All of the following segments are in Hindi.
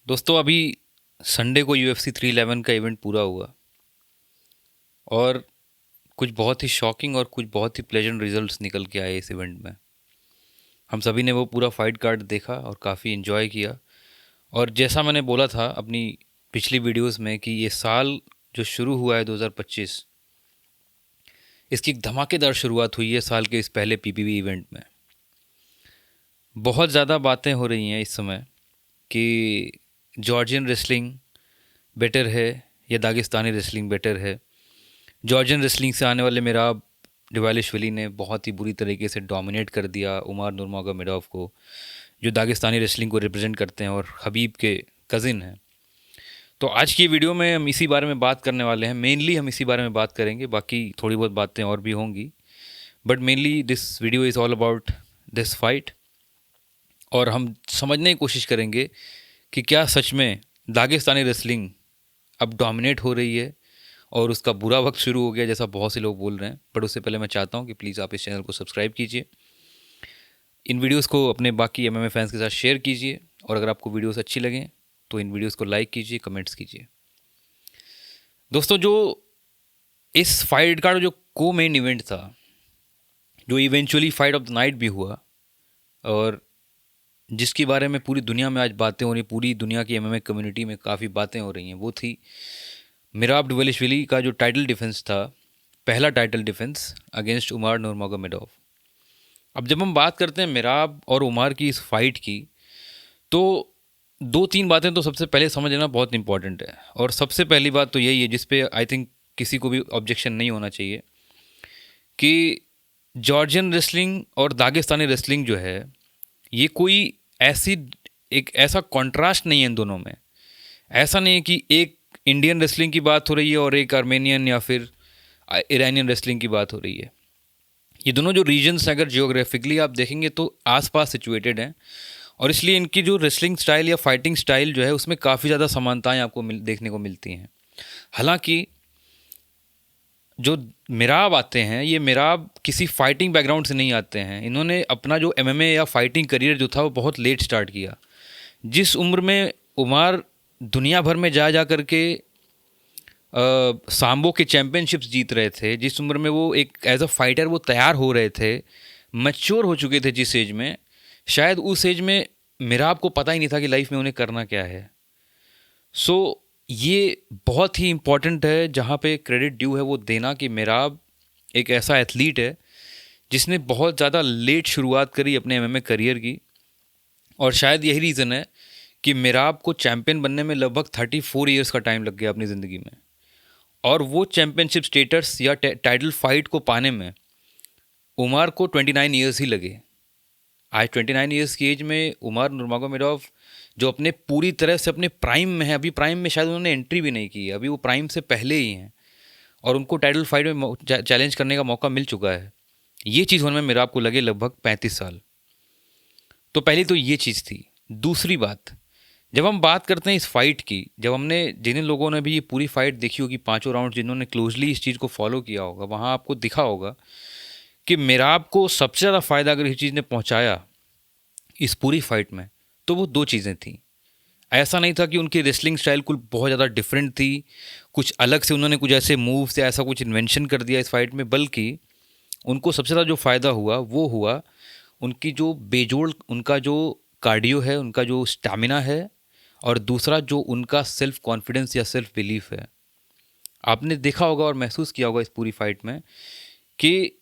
दोस्तों अभी संडे को UFC 311 का इवेंट पूरा हुआ और कुछ बहुत ही शॉकिंग और कुछ बहुत ही प्लेजेंट रिजल्ट्स निकल के आए इस इवेंट में। हम सभी ने वो पूरा फाइट कार्ड देखा और काफ़ी इन्जॉय किया। और जैसा मैंने बोला था अपनी पिछली वीडियोस में कि ये साल जो शुरू हुआ है 2025, इसकी एक धमाकेदार शुरुआत हुई है साल के इस पहले PPV इवेंट में। बहुत ज़्यादा बातें हो रही हैं इस समय कि जॉर्जियन रेसलिंग बेटर है या दागिस्तानी रेसलिंग बेटर है। जॉर्जियन रेसलिंग से आने वाले मेराब डिवालिशविली ने बहुत ही बुरी तरीके से डोमिनेट कर दिया उमर नुरमागोमेडोव को, जो दागिस्तानी रेसलिंग को रिप्रेजेंट करते हैं और हबीब के कज़िन हैं। तो आज की वीडियो में हम इसी बारे में बात करने वाले हैं। मेनली हम इसी बारे में बात करेंगे, बाकी थोड़ी बहुत बातें और भी होंगी, but mainly this video is all about this fight. और हम समझने की कोशिश करेंगे कि क्या सच में दागिस्तानी रेसलिंग अब डोमिनेट हो रही है और उसका बुरा वक्त शुरू हो गया जैसा बहुत से लोग बोल रहे हैं। बट उससे पहले मैं चाहता हूँ कि प्लीज़ आप इस चैनल को सब्सक्राइब कीजिए, इन वीडियोस को अपने बाकी MMA फैंस के साथ शेयर कीजिए, और अगर आपको वीडियोस अच्छी लगें तो इन वीडियोस को लाइक कीजिए, कमेंट्स कीजिए। दोस्तों, जो इस फाइट का जो को मेन इवेंट था, जो eventually fight of the night भी हुआ और जिसके बारे में पूरी दुनिया में आज बातें हो रही, पूरी दुनिया की MMA कम्युनिटी में काफ़ी बातें हो रही हैं, वो थी मेराब डवालिशविली का जो टाइटल डिफेंस था, पहला टाइटल डिफेंस अगेंस्ट उमर नूरमागोमेडोव। अब जब हम बात करते हैं मेराब और उमर की इस फाइट की, तो दो तीन बातें तो सबसे पहले समझ लेना बहुत इंपॉर्टेंट है। और सबसे पहली बात तो यही है जिस पे आई थिंक किसी को भी ऑब्जेक्शन नहीं होना चाहिए कि जॉर्जियन रेसलिंग और दागिस्तानी रेसलिंग जो है, ये कोई एक ऐसा कॉन्ट्रास्ट नहीं है इन दोनों में। ऐसा नहीं है कि एक इंडियन रेसलिंग की बात हो रही है और एक आर्मेनियन या फिर ईरानियन रेसलिंग की बात हो रही है। ये दोनों जो रीजन्स अगर जियोग्राफिकली आप देखेंगे तो आसपास सिचुएटेड हैं, और इसलिए इनकी जो रेसलिंग स्टाइल या फाइटिंग स्टाइल जो है उसमें काफ़ी ज़्यादा समानताएं आपको देखने को मिलती हैं। हालांकि जो मेराब आते हैं, ये मेराब किसी फाइटिंग बैकग्राउंड से नहीं आते हैं। इन्होंने अपना जो MMA या फाइटिंग करियर जो था वो बहुत लेट स्टार्ट किया। जिस उम्र में उमर दुनिया भर में जा करके सांबो के चैम्पियनशिप्स जीत रहे थे, जिस उम्र में वो एक एज अ फाइटर वो तैयार हो रहे थे, मैच्योर हो चुके थे, जिस एज में शायद उस एज में मेराब को पता ही नहीं था कि लाइफ में उन्हें करना क्या है। सो ये बहुत ही इम्पॉर्टेंट है, जहाँ पे क्रेडिट ड्यू है वो देना कि मेराब एक ऐसा एथलीट है जिसने बहुत ज़्यादा लेट शुरुआत करी अपने MMA करियर की। और शायद यही रीज़न है कि मेराब को चैम्पियन बनने में लगभग 34 ईयर्स का टाइम लग गया अपनी ज़िंदगी में, और वो चैम्पियनशिप स्टेटस या टाइटल फाइट को पाने में उमर को 29 ईयर्स ही लगे। आज 29 ईयर्स की एज में उमर नूरमागोमेडोव जो अपने पूरी तरह से अपने प्राइम में है, अभी प्राइम में शायद उन्होंने एंट्री भी नहीं की है, अभी वो प्राइम से पहले ही हैं, और उनको टाइटल फाइट में चैलेंज करने का मौका मिल चुका है। ये चीज़ होने में मेराब को लगे लगभग 35 साल। तो पहली तो ये चीज़ थी। दूसरी बात, जब हम बात करते हैं इस फाइट की, जब हमने जिन लोगों ने भी ये पूरी फाइट देखी होगी, पांचों राउंड जिन्होंने क्लोजली इस चीज़ को फॉलो किया होगा, वहाँ आपको दिखा होगा कि मेराब को सबसे ज़्यादा फ़ायदा अगर इस चीज़ ने पहुँचाया इस पूरी फाइट में, तो वो दो चीज़ें थी। ऐसा नहीं था कि उनकी रेसलिंग स्टाइल कुछ बहुत ज़्यादा डिफरेंट थी, कुछ अलग से उन्होंने कुछ ऐसे मूव्स या ऐसा कुछ इन्वेंशन कर दिया इस फाइट में, बल्कि उनको सबसे ज़्यादा जो फ़ायदा हुआ वो हुआ उनकी जो बेजोड़ उनका जो कार्डियो है, उनका जो स्टैमिना है, और दूसरा जो उनका सेल्फ कॉन्फिडेंस या सेल्फ बिलीफ है। आपने देखा होगा और महसूस किया होगा इस पूरी फाइट में कि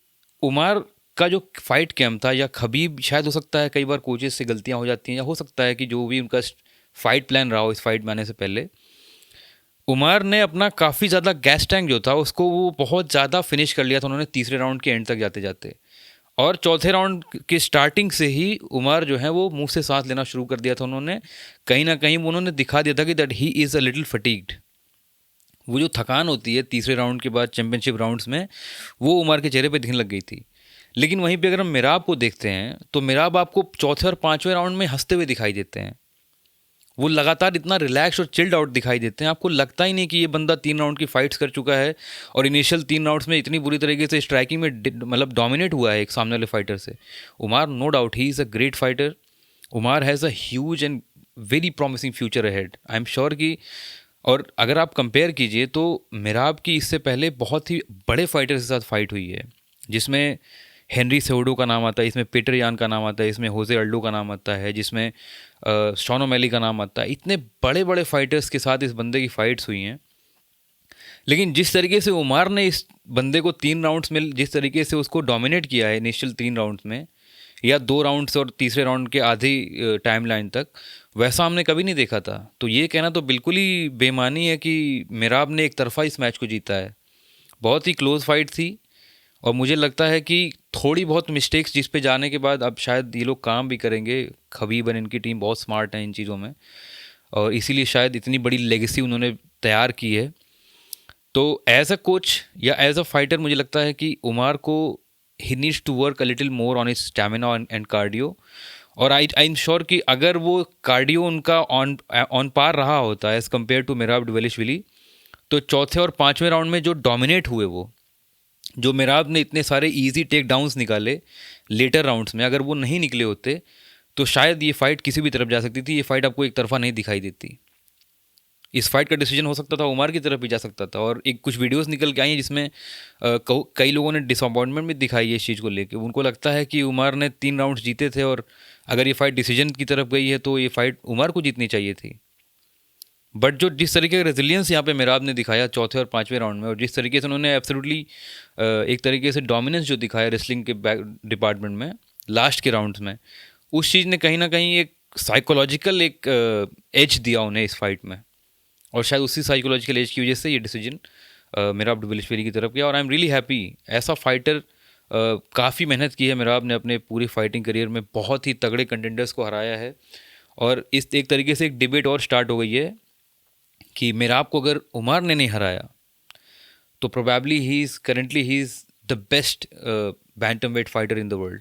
उमर का जो फाइट कैम्प था, या खबीब, शायद हो सकता है कई बार कोचेस से गलतियां हो जाती हैं, या हो सकता है कि जो भी उनका फाइट प्लान रहा हो इस फाइट में आने से पहले, उमर ने अपना काफ़ी ज़्यादा गैस टैंक जो था उसको वो बहुत ज़्यादा फिनिश कर लिया था उन्होंने तीसरे राउंड के एंड तक जाते जाते। और चौथे राउंड के स्टार्टिंग से ही उमर जो है वो मुंह से सांस लेना शुरू कर दिया था उन्होंने। कहीं ना कहीं उन्होंने दिखा दिया था कि that he is a little fatigued. वो जो थकान होती है तीसरे राउंड के बाद चैंपियनशिप राउंड्स में, वो उमर के चेहरे पे दिखने लग गई थी। लेकिन वहीं पे अगर हम मेराब को देखते हैं तो मेराब आपको चौथे और पाँचवें राउंड में हंसते हुए दिखाई देते हैं। वो लगातार इतना रिलैक्स और चिल्ड आउट दिखाई देते हैं, आपको लगता ही नहीं कि ये बंदा 3 राउंड की फाइट्स कर चुका है और इनिशियल 3 राउंड्स में इतनी बुरी तरीके से स्ट्राइकिंग में मतलब डोमिनेट हुआ है एक सामने वाले फाइटर से। Umar no doubt he is a great fighter. Umar has a huge and very promising future ahead. I am sure कि, और अगर आप कंपेयर कीजिए तो मेराब की इससे पहले बहुत ही बड़े फाइटर्स के साथ फाइट हुई है, जिसमें हेनरी सेहुडो का नाम आता है, इसमें पीटर यान का नाम आता है, इसमें होजे अल्डो का नाम आता है, जिसमें शॉन ओमैली का नाम आता है। इतने बड़े बड़े फाइटर्स के साथ इस बंदे की फाइट्स हुई हैं। लेकिन जिस तरीके से उमर ने इस बंदे को 3 राउंड्स में, जिस तरीके से उसको डोमिनेट किया है इनिशियल 3 राउंड्स में, या 2 राउंड्स और तीसरे राउंड के आधी टाइम लाइन तक, वैसा हमने कभी नहीं देखा था। तो ये कहना तो बिल्कुल ही बेमानी है कि मेराब ने एक तरफा इस मैच को जीता है। बहुत ही क्लोज फाइट थी, और मुझे लगता है कि थोड़ी बहुत मिस्टेक्स जिस पे जाने के बाद अब शायद ये लोग काम भी करेंगे। खबीब और इनकी टीम बहुत स्मार्ट है इन चीज़ों में, और इसीलिए शायद इतनी बड़ी लेगेसी उन्होंने तैयार की है। तो एज अ कोच या एज अ फाइटर मुझे लगता है कि उमर को he needs to work a little more on his stamina and cardio. और आई एम श्योर कि अगर वो कार्डियो उनका ऑन पार रहा होता है एज़ कम्पेयर टू मेराब डवेलिशविली, तो चौथे और पाँचवें राउंड में जो डोमिनेट हुए, वो जो मेराब ने इतने सारे इजी टेक डाउन्स निकाले लेटर राउंड्स में, अगर वो नहीं निकले होते तो शायद ये फाइट किसी भी तरफ जा सकती थी। ये फाइट आपको एक तरफा नहीं दिखाई देती। इस फाइट का डिसीजन हो सकता था उमर की तरफ भी जा सकता था। और एक कुछ वीडियोस निकल के आई हैं जिसमें कई लोगों ने डिसअपॉइंटमेंट भी दिखाई है इस चीज़ को लेके। उनको लगता है कि उमर ने 3 राउंड्स जीते थे, और अगर ये फाइट डिसीजन की तरफ गई है तो ये फाइट उमर को जीतनी चाहिए थी। बट जो जिस तरीके का रेजिलियंस यहाँ पे मेराब ने दिखाया चौथे और पाँचवें राउंड में, और जिस तरीके से उन्होंने एब्सोल्युटली एक तरीके से डोमिनेंस जो दिखाया रेसलिंग के बैक डिपार्टमेंट में लास्ट के राउंड्स में, उस चीज़ ने कहीं ना कहीं एक साइकोलॉजिकल एक एज दिया उन्हें इस फाइट में। और शायद उसी साइकोलॉजिकल एज की वजह से ये डिसीजन मेराब डवेलिशविली की तरफ गया। और आई एम रियली हैप्पी। ऐसा फाइटर काफ़ी मेहनत की है मेराब ने अपने पूरी फाइटिंग करियर में, बहुत ही तगड़े कंटेंडर्स को हराया है। और इस एक तरीके से एक डिबेट और स्टार्ट हो गई है कि मेराब को अगर उमर ने नहीं हराया तो probably he is the best bantamweight fighter in the world.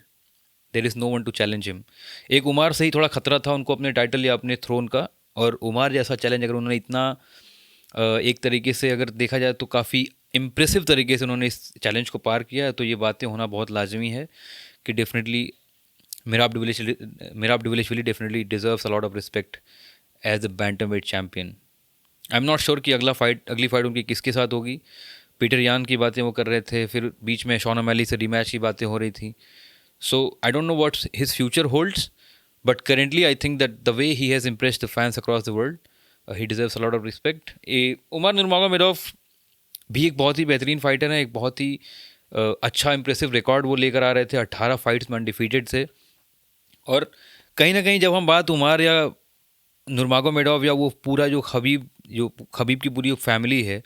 There is no one to challenge him. एक उमर से ही थोड़ा खतरा था उनको अपने टाइटल या अपने थ्रोन का, और उमर जैसा चैलेंज अगर उन्होंने इतना एक तरीके से अगर देखा जाए तो काफ़ी इम्प्रेसिव तरीके से उन्होंने इस चैलेंज को पार किया है, तो ये बातें होना बहुत लाजमी है कि definitely Merab Dvalishvili definitely deserves a lot of respect as a bantamweight champion. I am not sure कि अगली फाइट उनकी किसके साथ होगी। पीटर यान की बातें वो कर रहे थे, फिर बीच में शॉन ओमैली से रीमैच की बातें हो रही थी। So I don't know what his future holds, but currently I think that the way he has impressed the fans across the world, he deserves a lot of respect. Umar Nurmagomedov भी एक बहुत ही बेहतरीन फाइटर है, एक बहुत ही अच्छा इंप्रेसिव रिकॉर्ड वो लेकर आ रहे थे, 18 फाइट्स में अनडिफीटेड से। और कहीं ना कहीं जब हम बात उमर या नुरमागोमेडोव या वो पूरा जो खबीब की पूरी फैमिली है,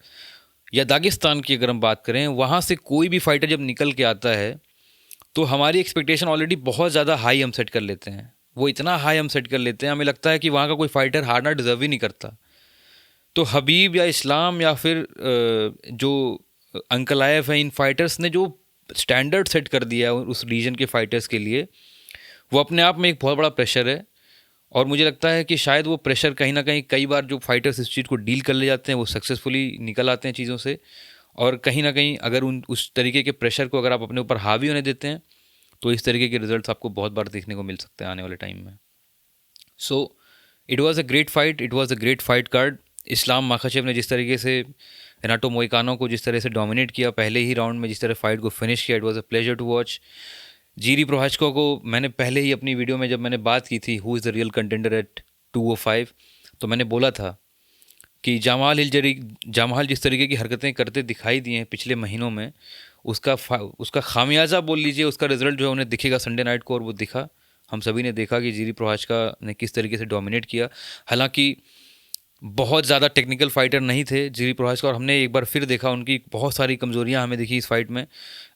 या दागिस्तान की अगर हम बात करें, वहाँ से कोई भी फाइटर जब निकल के आता है तो हमारी एक्सपेक्टेशन ऑलरेडी बहुत ज़्यादा हाई हम सेट कर लेते हैं। वो इतना हाई हम सेट कर लेते हैं, हमें लगता है कि वहाँ का कोई फाइटर हारना डिजर्व ही नहीं करता। तो हबीब या इस्लाम या फिर जो अंकलायफ हैं, इन फाइटर्स ने जो स्टैंडर्ड सेट कर दिया है उस रीजन के फाइटर्स के लिए, वो अपने आप में एक बहुत बड़ा प्रेशर है। और मुझे लगता है कि शायद वो प्रेशर कहीं ना कहीं कई बार जो फाइटर्स इस चीज़ को डील कर ले जाते हैं वो सक्सेसफुली निकल आते हैं चीज़ों से। और कहीं ना कहीं अगर उस तरीके के प्रेशर को अगर आप अपने ऊपर हावी होने देते हैं तो इस तरीके के रिजल्ट्स आपको बहुत बार देखने को मिल सकते हैं आने वाले टाइम में। So it was a great fight, it was a great fight card. Islam Makhachev ने जिस तरीके से रेनाटो मोइकानो को जिस तरह से डोमिनेट किया पहले ही राउंड में, जिस तरह फाइट को फिनिश किया, it was a pleasure to watch. Jiri Prochazka को मैंने पहले ही अपनी वीडियो में जब मैंने बात की थी who is the real contender at 205, तो मैंने बोला था कि जामहाल जिस तरीके की हरकतें करते दिखाई दी हैं पिछले महीनों में, उसका खामियाजा बोल लीजिए, उसका रिजल्ट जो है उन्हें दिखेगा संडे नाइट को। और वो दिखा, हम सभी ने देखा कि जीरी प्रोहाचका ने किस तरीके से डोमिनेट किया। हालांकि बहुत ज़्यादा टेक्निकल फाइटर नहीं थे जीरी प्रोहाचका, और हमने एक बार फिर देखा उनकी बहुत सारी कमज़ोरियां हमें दिखी इस फाइट में।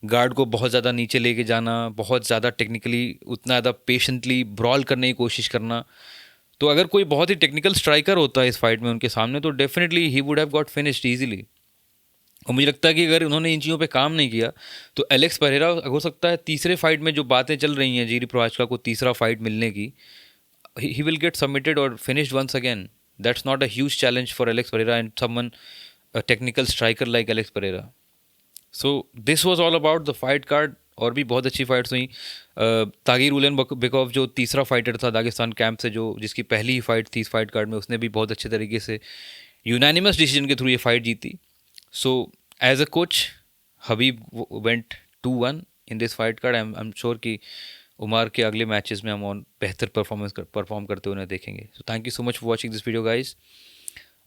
गार्ड को बहुत ज़्यादा नीचे लेके जाना, बहुत ज़्यादा टेक्निकली उतना ज़्यादा पेशेंटली ब्रॉल करने की कोशिश करना। तो अगर कोई बहुत ही टेक्निकल स्ट्राइकर होता है इस फाइट में उनके सामने तो definitely he would have got finished easily. और मुझे लगता है कि अगर उन्होंने इन चीज़ों पे काम नहीं किया तो एलेक्स परेरा हो सकता है तीसरे फाइट में, जो बातें चल रही हैं जीरी प्रोहाचका को तीसरा फाइट मिलने की, ही विल गेट सबमिटेड और finished once again. That's not a huge challenge for Alex Pereira and someone a technical striker like Alex Pereira. So this was all about the fight card. और भी बहुत अच्छी फाइट्स हुई। तागिर उलन बेकॉफ जो तीसरा फाइटर था दागिस्तान कैंप से, जो जिसकी पहली ही फाइट थी इस फाइट कार्ड में, उसने भी बहुत अच्छे तरीके से यूनानिमस डिसीजन के थ्रू ये फाइट जीती। So as a coach Khabib went 2-1 in this fight card. I am sure कि उमर के अगले मैचेस में हम और बेहतर परफॉर्म करते हुए उन्हें देखेंगे। So thank you so much for watching this video guys.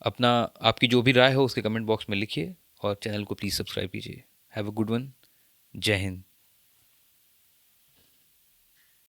अपना आपकी जो भी राय हो उसके कमेंट बॉक्स में लिखिए और चैनल को प्लीज़ सब्सक्राइब कीजिए। Have a good one. जय हिंद।